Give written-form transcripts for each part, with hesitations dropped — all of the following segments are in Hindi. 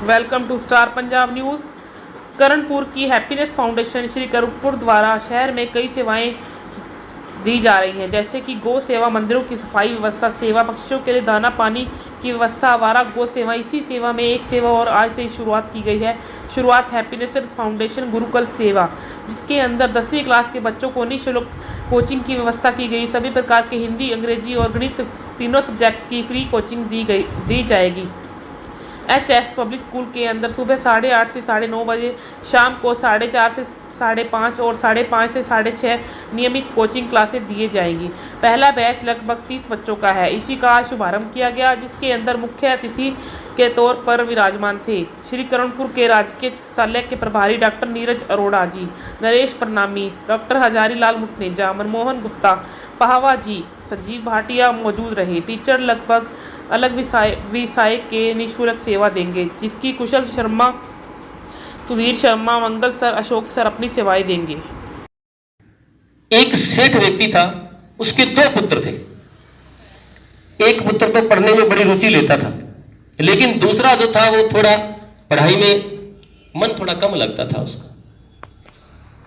Welcome to Star Punjab news. Karanpur की हैप्पीनेस फाउंडेशन श्री करणपुर द्वारा शहर में कई सेवाएं दी जा रही हैं, जैसे कि गौ सेवा, मंदिरों की सफाई व्यवस्था, सेवा पक्षियों के लिए दाना पानी की व्यवस्था, आवारा गौ सेवा। इसी सेवा में एक सेवा और आज से शुरुआत की गई है। शुरुआत हैप्पीनेस फाउंडेशन गुरुकुल सेवा, जिसके अंदर 10वीं क्लास के बच्चों को निःशुल्क कोचिंग की व्यवस्था की गई। सभी प्रकार के हिंदी, अंग्रेजी और गणित तीनों सब्जेक्ट की फ्री कोचिंग दी जाएगी। HS पब्लिक स्कूल के अंदर सुबह 8:30 से 9:30 बजे, शाम को 4:30 से 5:30 और 5:30 से 6:30 नियमित कोचिंग क्लासेस दिए जाएंगी। पहला बैच लगभग 30 बच्चों का है। इसी का आज शुभारंभ किया गया, जिसके अंदर मुख्य अतिथि के तौर पर विराजमान थे श्री करणपुर के राजकीय चिकित्सालय के प्रभारी डॉक्टर नीरज अरोड़ा जी, नरेश प्रणामी, डॉक्टर हजारी लाल मुटनेजा, मनमोहन गुप्ता, पहावा जी, संजीव भाटिया मौजूद रहे। टीचर लगभग अलग विषय के निःशुल्क सेवा देंगे, जिसकी कुशल शर्मा, सुधीर शर्मा, मंगल सर, अशोक सर अपनी सेवाएं देंगे। एक सेठ व्यक्ति था, उसके 2 पुत्र थे। एक पुत्र तो पढ़ने में बड़ी रुचि लेता था, लेकिन दूसरा जो था वो थोड़ा पढ़ाई में मन थोड़ा कम लगता था उसका।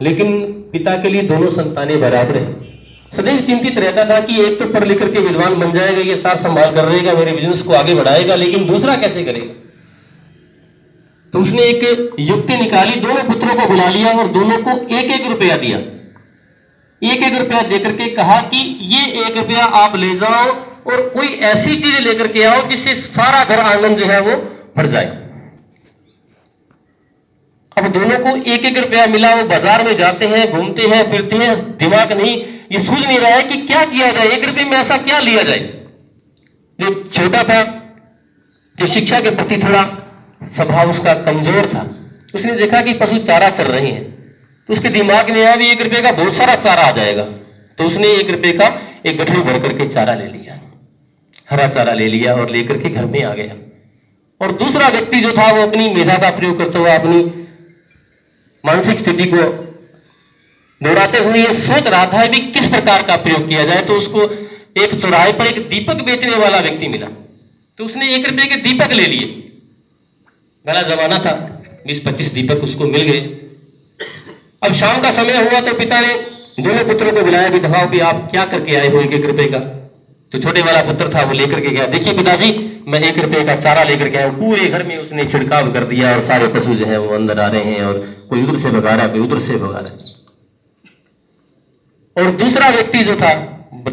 लेकिन पिता के लिए दोनों संतानें बराबर हैं। सदैव चिंतित रहता था कि एक तो पढ़ लिख करके विद्वान बन जाएगा, ये सार संभाल कर रहेगा, मेरे बिजनेस को आगे बढ़ाएगा, लेकिन दूसरा कैसे करेगा। तो उसने एक युक्ति निकाली, दोनों पुत्रों को बुला लिया और दोनों को 1-1 रुपया दिया। 1-1 रुपया देकर के कहा कि ये 1 रुपया आप ले जाओ और कोई ऐसी चीज लेकर के आओ जिससे सारा घर आंगन जो है वो भर जाए। अब दोनों को 1-1 रुपया मिला। वो बाजार में जाते हैं, घूमते हैं, फिरते हैं, दिमाग नहीं, ये सूझ नहीं रहा है कि क्या किया जाए, 1 रुपये में ऐसा क्या लिया जाए। जो छोटा था, जो शिक्षा के प्रति थोड़ा स्वभाव उसका कमजोर था, उसने देखा कि पशु चारा चर रहे हैं, तो उसके दिमाग में आया भी 1 रुपये का बहुत सारा चारा आ जाएगा। तो उसने 1 रुपये का एक गठरी भर करके चारा ले लिया, हरा चारा ले लिया और लेकर के घर में आ गया। और दूसरा व्यक्ति जो था वो अपनी मेधा का प्रयोग करते हुए, अपनी मानसिक स्थिति को दोहराते हुए ये सोच रहा था भी किस प्रकार का प्रयोग किया जाए। तो उसको एक चौराहे पर एक दीपक बेचने वाला व्यक्ति मिला, तो उसने 1 रुपये के दीपक ले लिए। भला जमाना था, 20-25 दीपक उसको मिल गए। अब शाम का समय हुआ तो पिता ने दोनों पुत्रों को बुलाया, भी दिखाओ कि आप क्या करके आए हो 1-1 रुपये का। तो छोटे वाला पुत्र था, वो लेकर के गया, देखिए पिताजी मैं 1 रुपये का चारा लेकर के आया। पूरे घर में उसने छिड़काव कर दिया और सारे पशु जो है वो अंदर आ रहे हैं और कोई उधर से भगा रहा, कोई उधर से भगा रहा है। और दूसरा व्यक्ति जो था,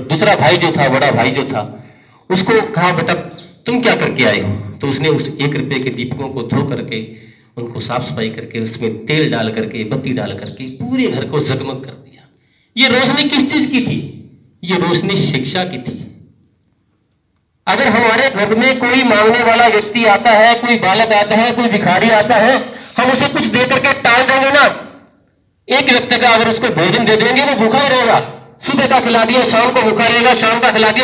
दूसरा भाई जो था, बड़ा भाई जो था, उसको कहा बेटा तुम क्या करके आए हो। तो उसने उस 1 रुपये के दीपकों को धो करके, उनको साफ सफाई करके, उसमें तेल डाल करके, बत्ती डाल करके पूरे घर को जगमग कर दिया। ये रोशनी किस चीज की थी? ये रोशनी शिक्षा की थी। अगर हमारे घर में कोई मांगने वाला व्यक्ति आता है, कोई बालक आता है, कोई भिखारी आता है, हम उसे कुछ दे करके टाल देंगे ना, एक व्यक्ति का अगर उसको भोजन दे देंगे वो भूखा ही रहेगा। सुबह का खिला दिया, शाम को भूखा रहेगा, शाम का खिला दिया,